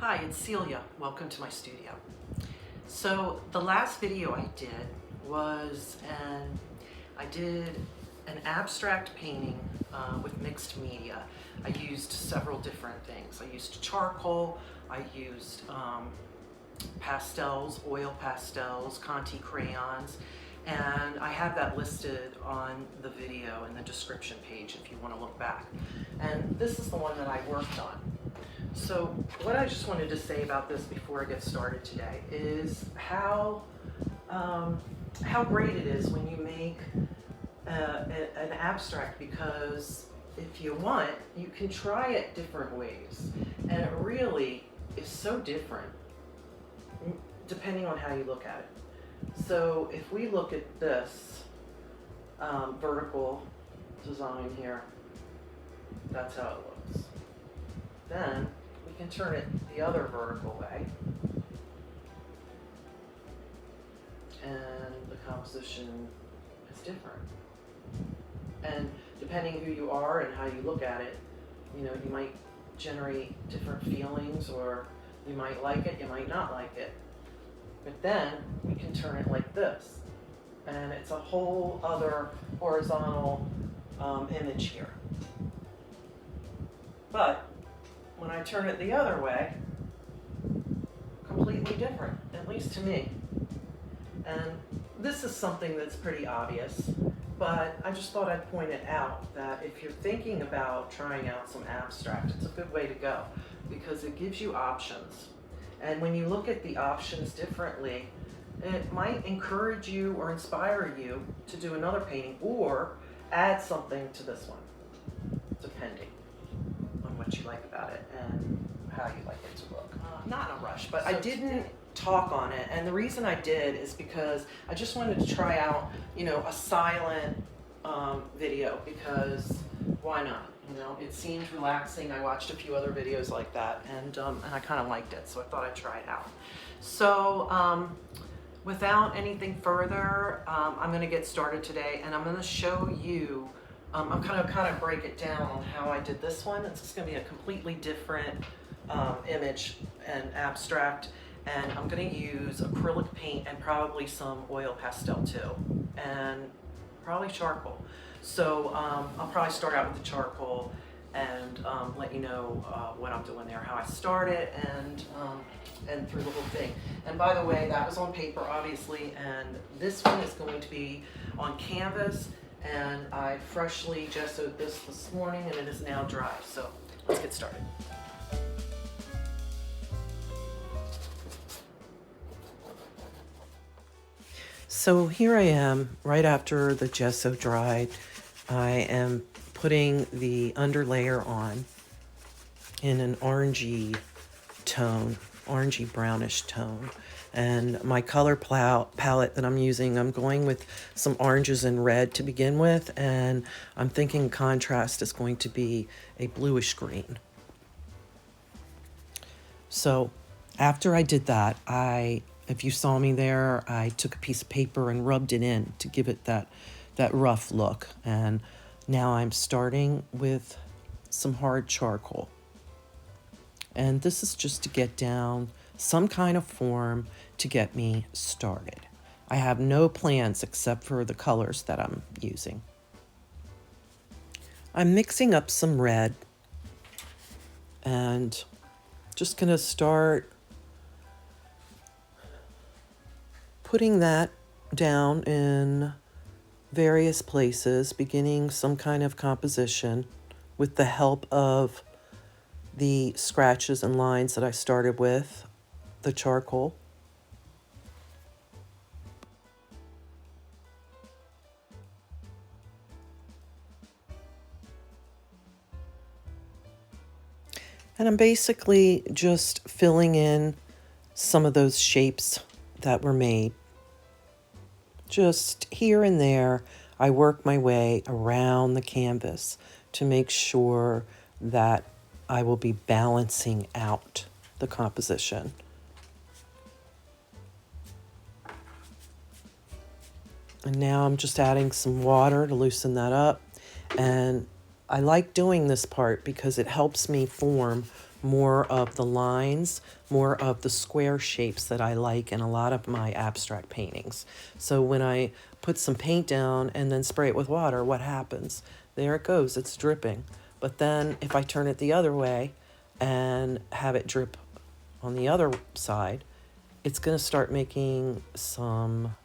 Hi, it's Celia. Welcome to my studio. So the last video I did was I did an abstract painting with mixed media. I used several different things. I used charcoal, I used pastels, oil pastels, Conti crayons, and I have that listed on the video in the description page if you want to look back. And this is the one that I worked on. So what I just wanted to say about this before I get started today is how great it is when you make an abstract, because if you want, you can try it different ways, and it really is so different depending on how you look at it. So if we look at this vertical design here, that's how it looks. Then we can turn it the other vertical way, and the composition is different. And depending who you are and how you look at it, you know, you might generate different feelings, or you might like it, you might not like it. But then we can turn it like this, and it's a whole other horizontal image here. But when I turn it the other way, completely different, at least to me. And this is something that's pretty obvious, but I just thought I'd point it out, that if you're thinking about trying out some abstract, it's a good way to go, because it gives you options. And when you look at the options differently, it might encourage you or inspire you to do another painting or add something to this one, depending on what you like about it and how you like it to look. Not in a rush, but I didn't talk on it, and the reason I did is because I just wanted to try out, you know, a silent video, because why not? You know, it seemed relaxing. I watched a few other videos like that, and I kind of liked it, so I thought I'd try it out. So without anything further, I'm going to get started today, and I'm going to show you. I'm kind of break it down on how I did this one. It's just going to be a completely different image and abstract, and I'm going to use acrylic paint and probably some oil pastel too, and probably charcoal. So I'll probably start out with the charcoal and let you know what I'm doing there, how I started, and through the whole thing. And by the way, that was on paper, obviously, and this one is going to be on canvas, and I freshly gessoed this morning, and it is now dry. So let's get started. So here I am, right after the gesso dried. I am putting the underlayer on in an orangey tone, orangey brownish tone. And my color palette that I'm using, I'm going with some oranges and red to begin with, and I'm thinking contrast is going to be a bluish green. So after I did that, if you saw me there, I took a piece of paper and rubbed it in to give it that rough look. And now I'm starting with some hard charcoal. And this is just to get down some kind of form to get me started. I have no plans except for the colors that I'm using. I'm mixing up some red and just gonna start putting that down in various places, beginning some kind of composition with the help of the scratches and lines that I started with the charcoal. And I'm basically just filling in some of those shapes that were made. Just here and there, I work my way around the canvas to make sure that I will be balancing out the composition. And now I'm just adding some water to loosen that up. And I like doing this part because it helps me form more of the lines, more of the square shapes that I like in a lot of my abstract paintings. So when I put some paint down and then spray it with water, what happens? There it goes, it's dripping. But then if I turn it the other way and have it drip on the other side, it's going to start making some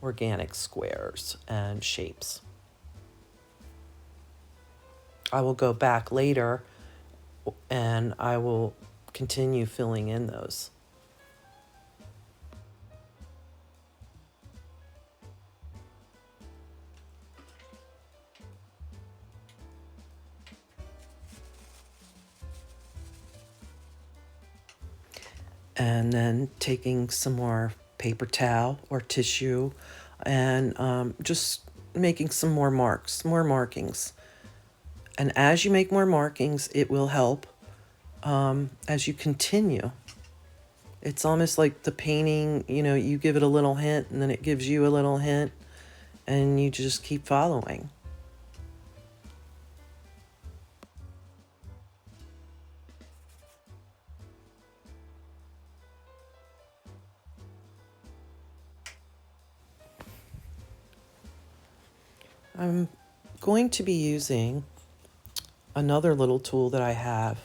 organic squares and shapes. I will go back later and I will continue filling in those. And then taking some more paper towel or tissue and just making some more marks, more markings. And as you make more markings, it will help as you continue. It's almost like the painting, you know, you give it a little hint and then it gives you a little hint and you just keep following. I'm going to be using another little tool that I have.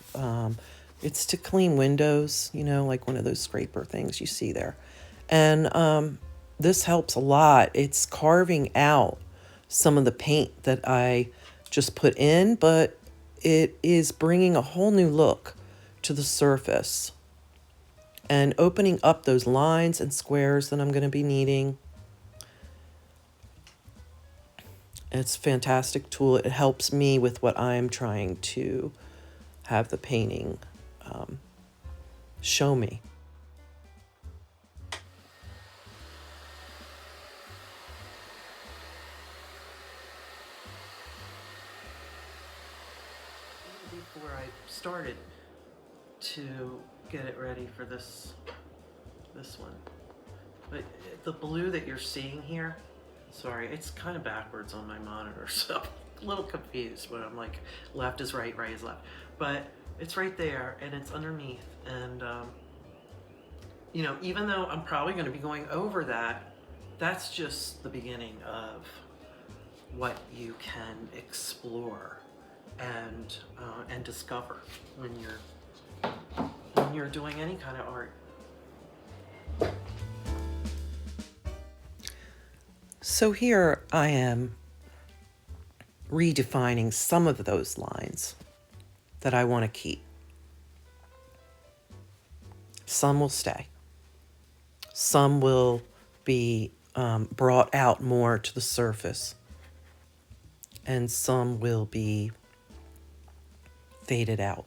It's to clean windows, you know, like one of those scraper things you see there. And this helps a lot. It's carving out some of the paint that I just put in, but it is bringing a whole new look to the surface and opening up those lines and squares that I'm going to be needing. It's a fantastic tool. It helps me with what I'm trying to have the painting show me. Before I started to get it ready for this one, but the blue that you're seeing here, sorry, it's kind of backwards on my monitor, so I'm a little confused, but I'm like, left is right, right is left. But it's right there, and it's underneath, and you know, even though I'm probably going to be going over that, that's just the beginning of what you can explore and discover when you're doing any kind of art. So here I am redefining some of those lines that I want to keep. Some will stay. Some will be brought out more to the surface. And some will be faded out.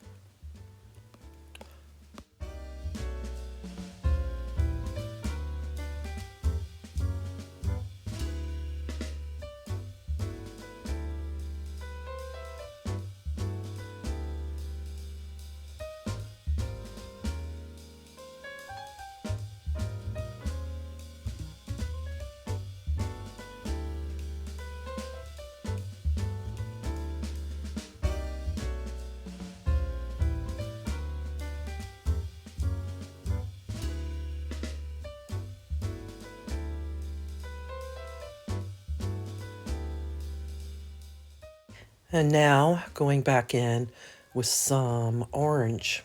And now going back in with some orange.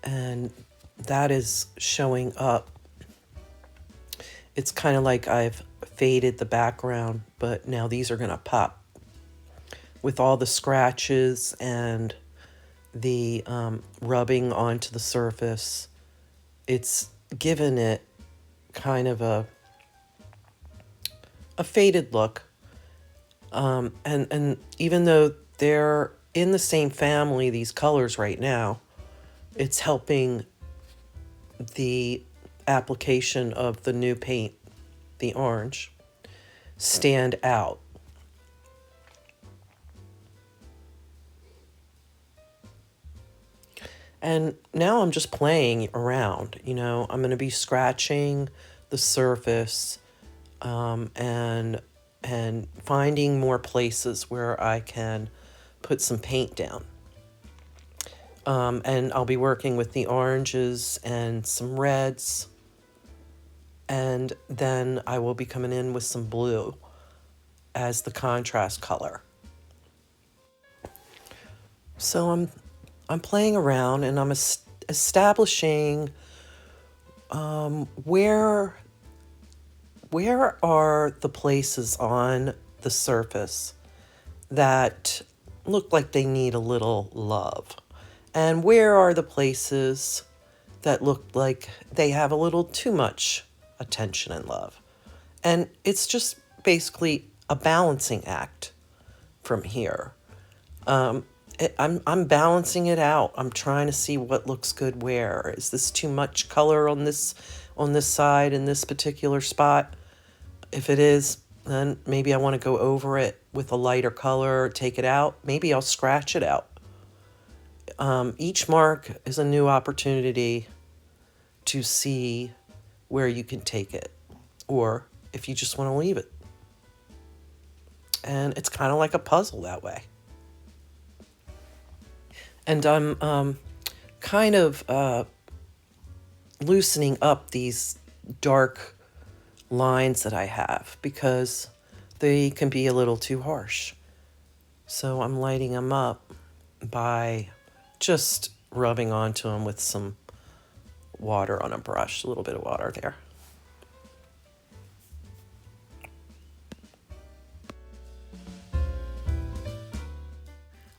And that is showing up. It's kind of like I've faded the background, but now these are going to pop. With all the scratches and the rubbing onto the surface, it's given it kind of a faded look. And even though they're in the same family, these colors right now, it's helping the application of the new paint, the orange, stand out. And now I'm just playing around, you know, I'm going to be scratching the surface and finding more places where I can put some paint down. And I'll be working with the oranges and some reds. And then I will be coming in with some blue as the contrast color. So I'm playing around and I'm establishing where are the places on the surface that look like they need a little love, and where are the places that look like they have a little too much attention and love. And it's just basically a balancing act from here. I'm balancing it out. I'm trying to see what looks good where. Is this too much color on this side in this particular spot? If it is, then maybe I want to go over it with a lighter color, take it out. Maybe I'll scratch it out. Each mark is a new opportunity to see where you can take it, or if you just want to leave it. And it's kind of like a puzzle that way. And I'm kind of loosening up these dark lines that I have because they can be a little too harsh. So I'm lighting them up by just rubbing onto them with some water on a brush, a little bit of water there.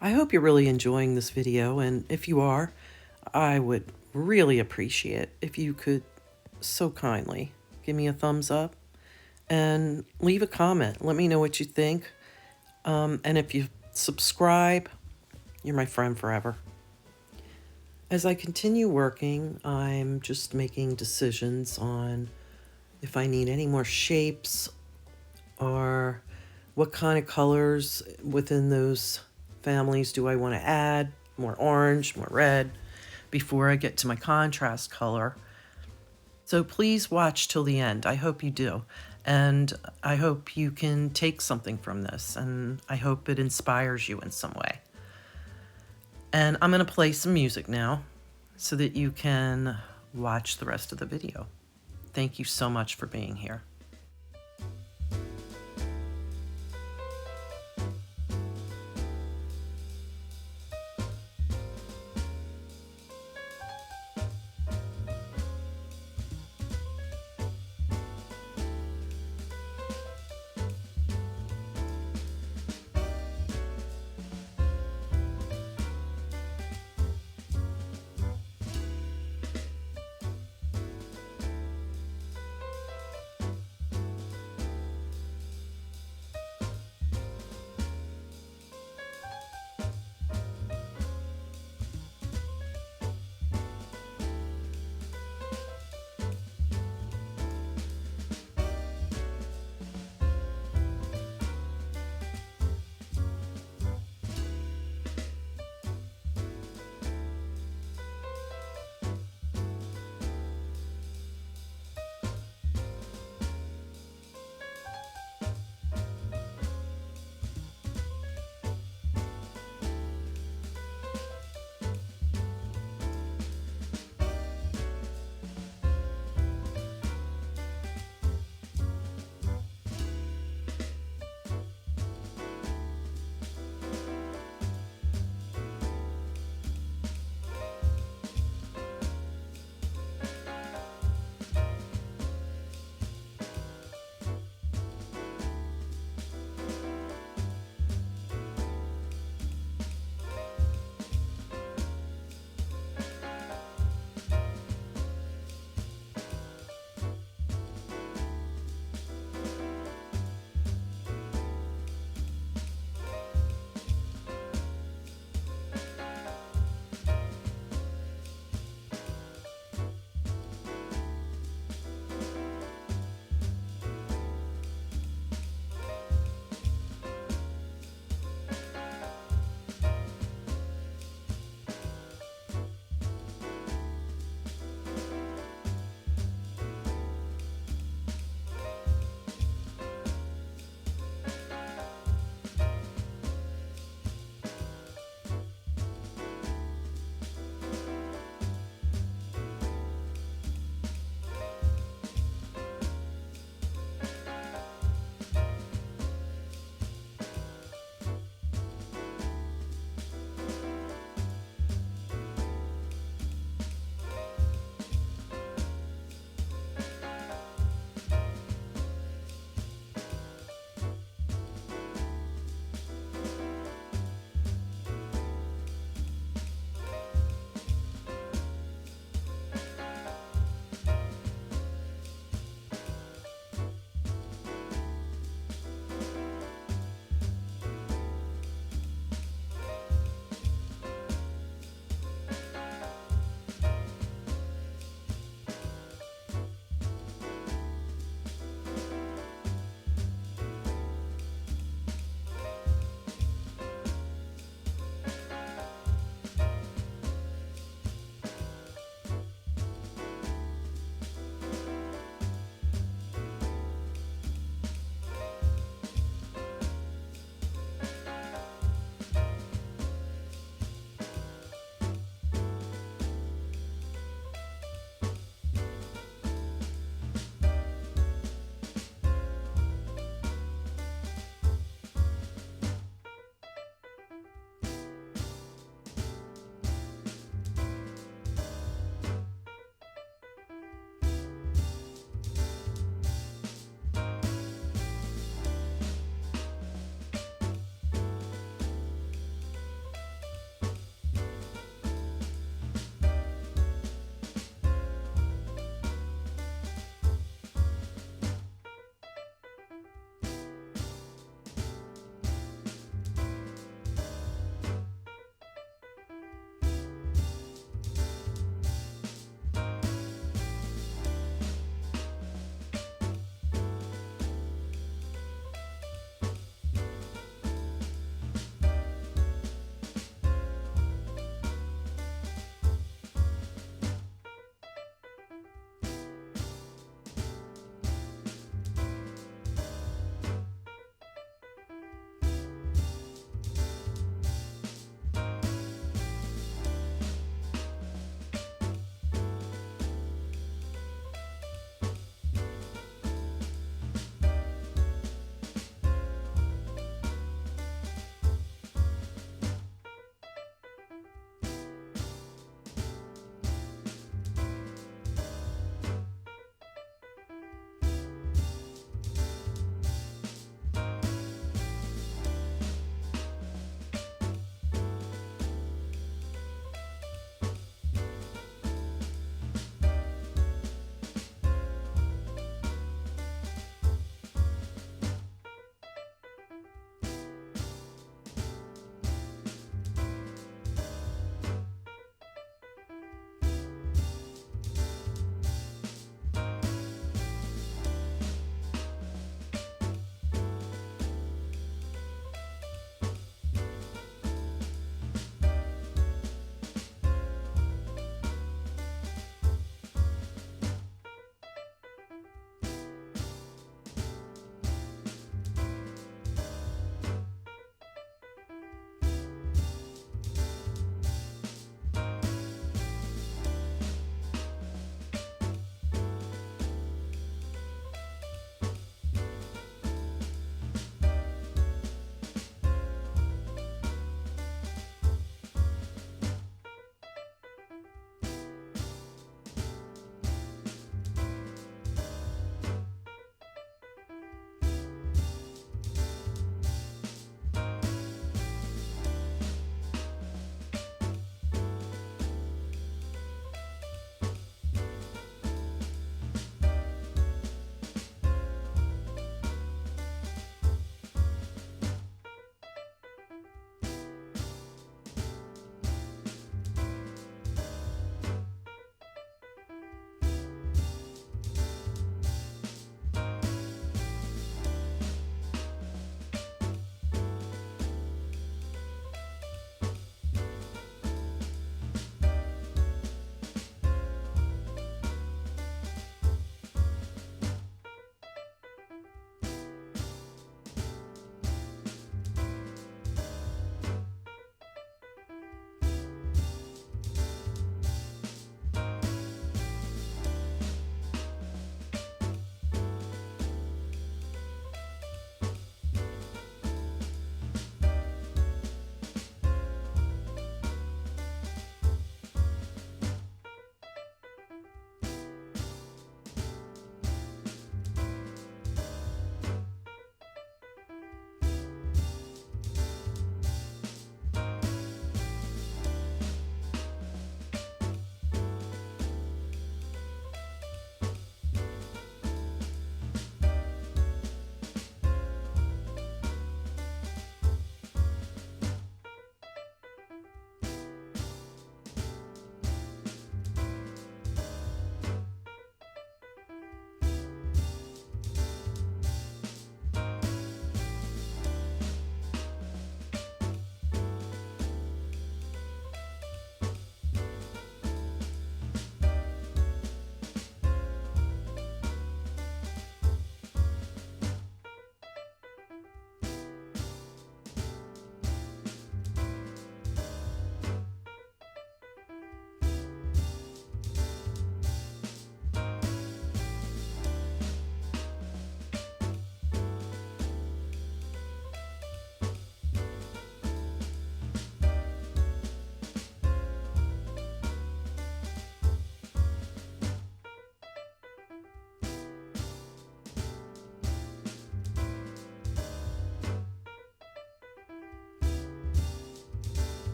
I hope you're really enjoying this video, and if you are, I would really appreciate if you could so kindly give me a thumbs up and leave a comment. Let me know what you think. And if you subscribe, you're my friend forever. As I continue working, I'm just making decisions on if I need any more shapes or what kind of colors within those families do I want to add, more orange, more red, before I get to my contrast color. So please watch till the end. I hope you do. And I hope you can take something from this, and I hope it inspires you in some way. And I'm going to play some music now so that you can watch the rest of the video. Thank you so much for being here.